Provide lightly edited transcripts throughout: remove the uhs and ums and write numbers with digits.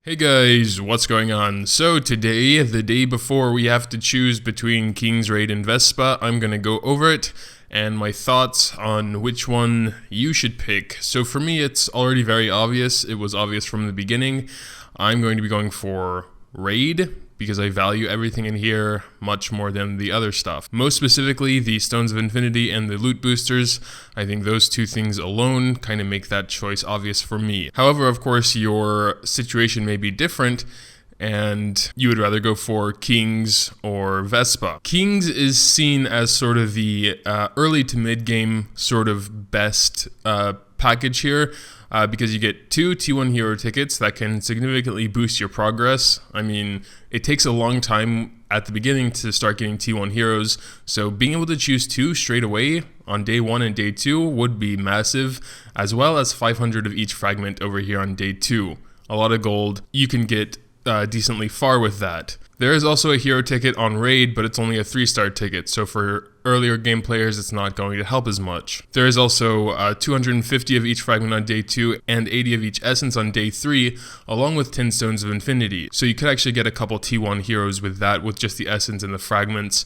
Hey guys, what's going on? So today, the day before we have to choose between King's Raid and Vespa, I'm gonna go over it and my thoughts on which one you should pick. So for me, it's already very obvious. It was obvious from the beginning. I'm going to be going for Raid because I value everything in here much more than the other stuff. Most specifically, the Stones of Infinity and the loot boosters. I think those two things alone kind of make that choice obvious for me. However, of course, your situation may be different and you would rather go for Kings or Vespa. Kings is seen as sort of the early to mid game sort of best package here. Because you get 2 T1 hero tickets that can significantly boost your progress. I mean, it takes a long time at the beginning to start getting T1 heroes, so being able to choose 2 straight away on day 1 and day 2 would be massive, as well as 500 of each fragment over here on day 2. A lot of gold. You can get decently far with that. There is also a hero ticket on Raid, but it's only a 3-star ticket, so for earlier game players, it's not going to help as much. There is also 250 of each fragment on day 2 and 80 of each essence on day 3, along with 10 Stones of Infinity. So you could actually get a couple T1 heroes with that, with just the essence and the fragments,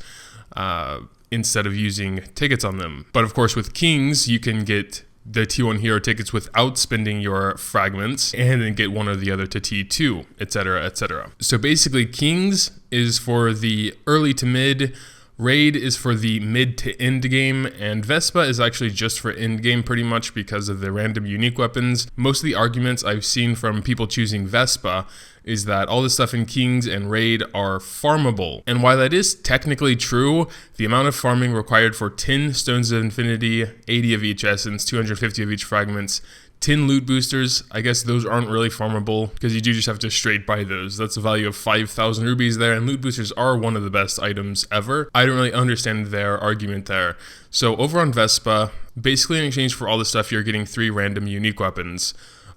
instead of using tickets on them. But of course, with Kings, you can get the T1 hero tickets without spending your fragments and then get one or the other to T2, etc, etc. So basically, Kings is for the early to mid, Raid is for the mid to end game, and Vespa is actually just for end game pretty much because of the random unique weapons. Most of the arguments I've seen from people choosing Vespa is that all the stuff in Kings and Raid are farmable. And while that is technically true, the amount of farming required for 10 Stones of Infinity, 80 of each essence, 250 of each fragments, 10 loot boosters, I guess those aren't really farmable because you do just have to straight buy those. That's a value of 5,000 rubies there, and loot boosters are one of the best items ever. I don't really understand their argument there. So over on Vespa, basically in exchange for all the stuff, you're getting 3 random unique weapons.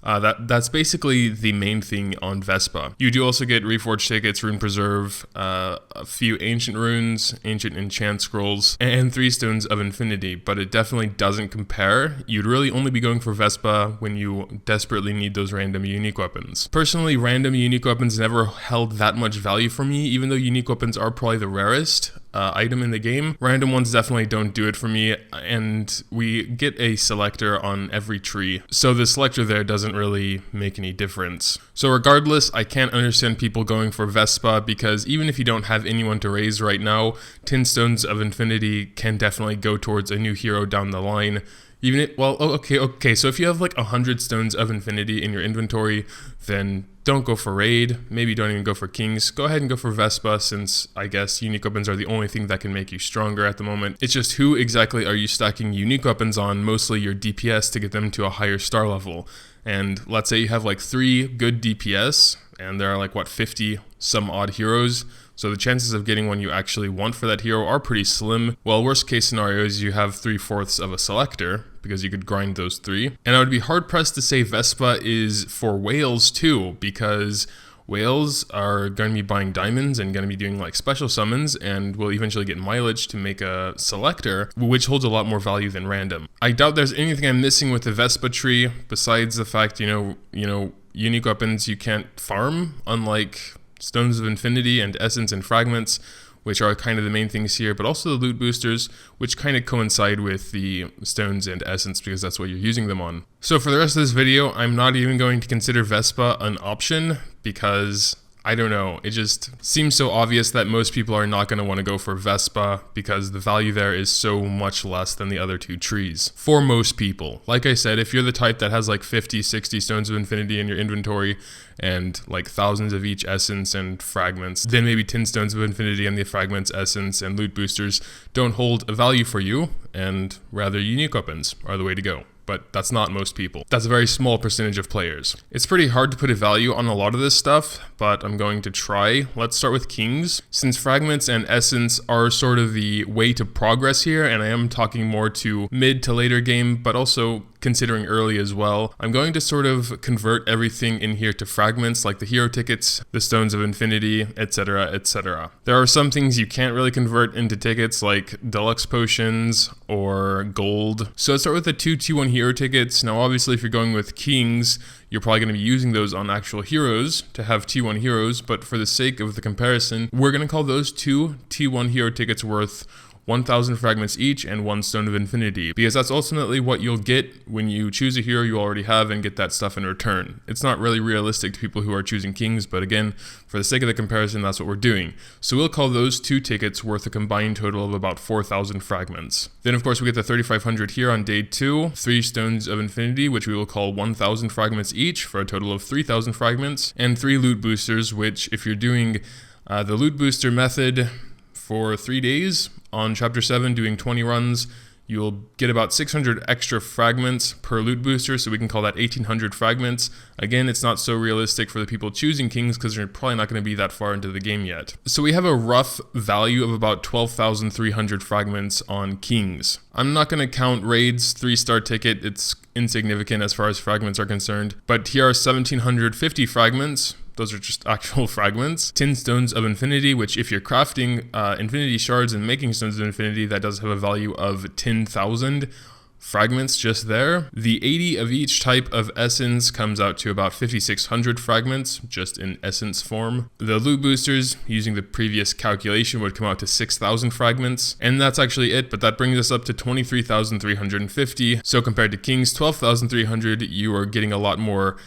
That's basically the main thing on Vespa. You do also get Reforged tickets, Rune Preserve, a few Ancient Runes, Ancient Enchant Scrolls, and 3 Stones of Infinity, but it definitely doesn't compare. You'd really only be going for Vespa when you desperately need those random unique weapons. Personally, random unique weapons never held that much value for me, even though unique weapons are probably the rarest item in the game. Random ones definitely don't do it for me, and we get a selector on every tree, so the selector there doesn't really make any difference. So regardless, I can't understand people going for Vespa because even if you don't have anyone to raise right now, 10 Stones of Infinity can definitely go towards a new hero down the line. Okay, so if you have like 100 Stones of Infinity in your inventory, then don't go for Raid, maybe don't even go for Kings. Go ahead and go for Vespa, since I guess unique weapons are the only thing that can make you stronger at the moment. It's just who exactly are you stacking unique weapons on, mostly your DPS, to get them to a higher star level. And let's say you have like 3 good DPS, and there are like, 50 some odd heroes. So the chances of getting one you actually want for that hero are pretty slim. Well, worst case scenario is you have 3/4 of a selector, because you could grind those 3. And I would be hard pressed to say Vespa is for whales too, because whales are going to be buying diamonds and going to be doing like special summons, and will eventually get mileage to make a selector, which holds a lot more value than random. I doubt there's anything I'm missing with the Vespa tree besides the fact, unique weapons you can't farm, unlike Stones of Infinity and Essence and Fragments, which are kind of the main things here, but also the loot boosters, which kind of coincide with the Stones and Essence because that's what you're using them on. So for the rest of this video, I'm not even going to consider Vespa an option because I don't know, it just seems so obvious that most people are not going to want to go for Vespa because the value there is so much less than the other 2 trees. For most people. Like I said, if you're the type that has like 50, 60 Stones of Infinity in your inventory and like thousands of each essence and fragments, then maybe 10 Stones of Infinity and the fragments, essence, and loot boosters don't hold a value for you, and rather unique weapons are the way to go. But that's not most people. That's a very small percentage of players. It's pretty hard to put a value on a lot of this stuff, but I'm going to try. Let's start with Kings. Since fragments and essence are sort of the way to progress here, and I am talking more to mid to later game, but also considering early as well. I'm going to sort of convert everything in here to fragments, like the hero tickets, the stones of infinity, etc., etc. There are some things you can't really convert into tickets, like deluxe potions or gold. So let's start with the two T1 hero tickets. Now obviously if you're going with kings, you're probably going to be using those on actual heroes to have T1 heroes, but for the sake of the comparison, we're going to call those two T1 hero tickets worth 1,000 fragments each and 1 stone of infinity, because that's ultimately what you'll get when you choose a hero you already have and get that stuff in return. It's not really realistic to people who are choosing kings, but again, for the sake of the comparison, that's what we're doing. So we'll call those two tickets worth a combined total of about 4,000 fragments. Then of course we get the 3,500 here on day 2, 3 stones of infinity, which we will call 1,000 fragments each for a total of 3,000 fragments, and 3 loot boosters, which if you're doing the loot booster method for 3 days, on chapter 7 doing 20 runs, you'll get about 600 extra fragments per loot booster, so we can call that 1,800 fragments. Again, it's not so realistic for the people choosing kings because they're probably not going to be that far into the game yet. So we have a rough value of about 12,300 fragments on kings. I'm not going to count raids 3-star ticket, it's insignificant as far as fragments are concerned, but here are 1,750 fragments. Those are just actual fragments. 10 stones of infinity, which if you're crafting infinity shards and making stones of infinity, that does have a value of 10,000 fragments just there. The 80 of each type of essence comes out to about 5,600 fragments, just in essence form. The loot boosters, using the previous calculation, would come out to 6,000 fragments. And that's actually it, but that brings us up to 23,350. So compared to kings, 12,300, you are getting a lot more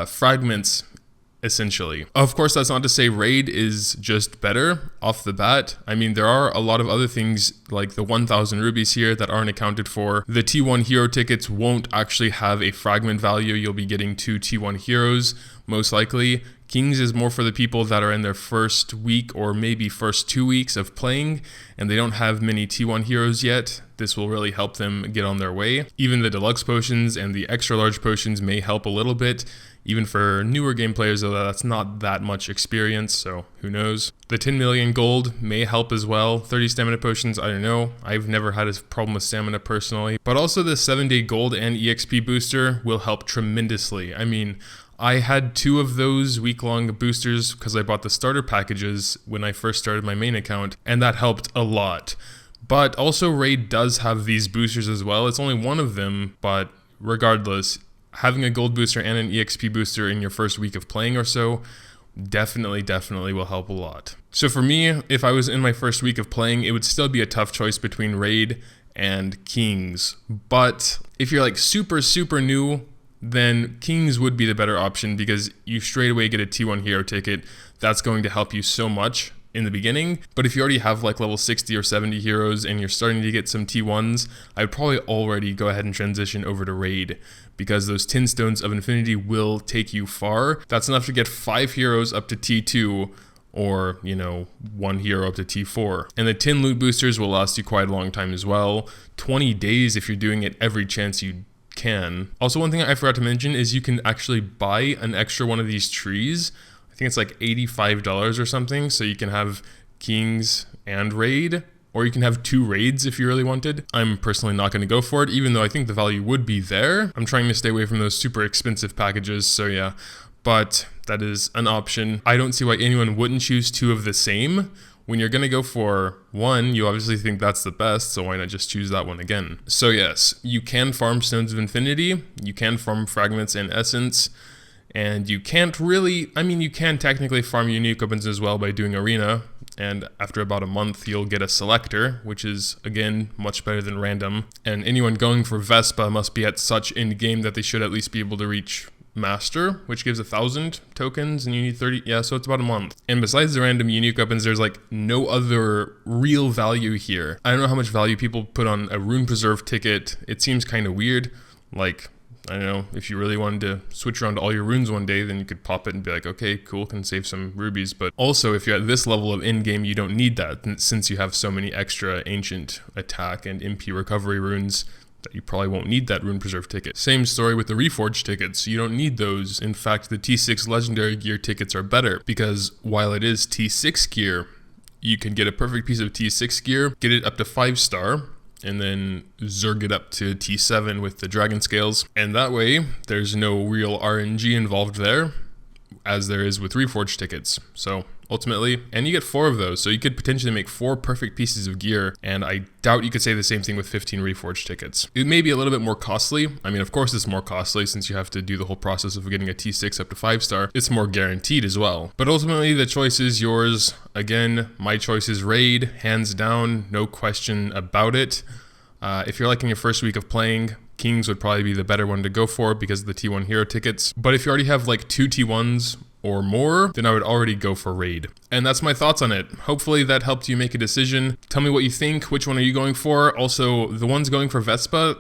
fragments essentially. Of course, that's not to say raid is just better off the bat. I mean, there are a lot of other things like the 1,000 rubies here that aren't accounted for. The T1 hero tickets won't actually have a fragment value. You'll be getting 2 T1 heroes, most likely. Kings is more for the people that are in their first week or maybe first 2 weeks of playing and they don't have many T1 heroes yet. This will really help them get on their way. Even the deluxe potions and the extra large potions may help a little bit. Even for newer game players, though, that's not that much experience, so who knows. The 10 million gold may help as well. 30 stamina potions, I don't know. I've never had a problem with stamina personally. But also the 7-day gold and EXP booster will help tremendously. I mean, I had 2 of those week-long boosters because I bought the starter packages when I first started my main account, and that helped a lot. But also Raid does have these boosters as well. It's only one of them, but regardless, having a gold booster and an EXP booster in your first week of playing or so definitely will help a lot. So for me, if I was in my first week of playing, it would still be a tough choice between Raid and Kings. But if you're like super new, then Kings would be the better option because you straight away get a T1 hero ticket. That's going to help you so much in the beginning. But if you already have like level 60 or 70 heroes and you're starting to get some T1s, I would probably already go ahead and transition over to Raid because those 10 stones of infinity will take you far. That's enough to get 5 heroes up to T2 or, 1 hero up to T4. And the 10 loot boosters will last you quite a long time as well. 20 days if you're doing it every chance you can. Also, one thing I forgot to mention is you can actually buy an extra one of these trees. I think it's like $85 or something, so you can have Kings and Raid, or you can have 2 raids if you really wanted. I'm personally not going to go for it, even though I think the value would be there. I'm trying to stay away from those super expensive packages, so yeah, but that is an option. I don't see why anyone wouldn't choose 2 of the same. When you're going to go for 1, you obviously think that's the best, so why not just choose that one again? So yes, you can farm Stones of Infinity, you can farm Fragments and Essence, and you can't really, you can technically farm unique weapons as well by doing Arena, and after about a month you'll get a Selector, which is, again, much better than Random. And anyone going for Vespa must be at such end game that they should at least be able to reach Master, which gives 1,000 tokens, and you need 30, so it's about a month. And besides the random unique weapons, there's like no other real value here. I don't know how much value people put on a Rune Preserve ticket. It seems kind of weird. Like, I don't know, if you really wanted to switch around to all your runes one day, then you could pop it and be like, okay, cool, can save some rubies. But also, if you're at this level of in-game, you don't need that, since you have so many extra ancient attack and MP recovery runes that you probably won't need that Rune Preserve ticket. Same story with the Reforged tickets. You don't need those. In fact, the T6 Legendary Gear tickets are better, because while it is T6 gear, you can get a perfect piece of T6 gear, get it up to 5-star, and then zerg it up to T7 with the dragon scales. And that way, there's no real RNG involved there, as there is with Reforged tickets. So ultimately, and you get 4 of those, so you could potentially make 4 perfect pieces of gear, and I doubt you could say the same thing with 15 Reforged tickets. It may be a little bit more costly. I mean, of course it's more costly since you have to do the whole process of getting a T6 up to 5-star. It's more guaranteed as well. But ultimately, the choice is yours. Again, my choice is Raid, hands down, no question about it. If you're like in your first week of playing, Kings would probably be the better one to go for because of the T1 hero tickets. But if you already have like 2 T1s or more, then I would already go for Raid. And that's my thoughts on it. Hopefully that helped you make a decision. Tell me what you think. Which one are you going for? Also, the ones going for Vespa,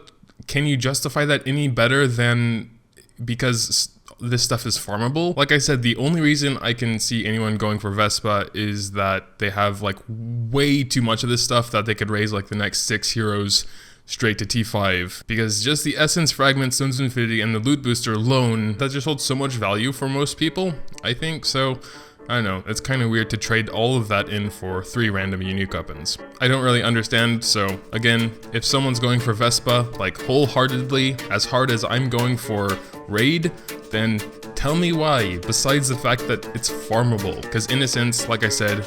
can you justify that any better than because this stuff is farmable? Like I said, the only reason I can see anyone going for Vespa is that they have like way too much of this stuff that they could raise like the next 6 heroes straight to T5, because just the Essence Fragment, Stones of Infinity, and the Loot Booster alone, that just holds so much value for most people, I think. So, I don't know, it's kind of weird to trade all of that in for 3 random unique weapons. I don't really understand, so again, if someone's going for Vespa, like wholeheartedly, as hard as I'm going for Raid, then tell me why, besides the fact that it's farmable, because in a sense, like I said,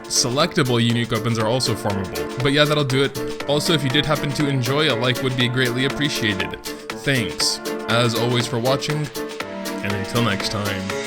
selectable unique weapons are also farmable. But yeah, that'll do it. Also, if you did happen to enjoy, a like would be greatly appreciated. Thanks, as always, for watching, and until next time.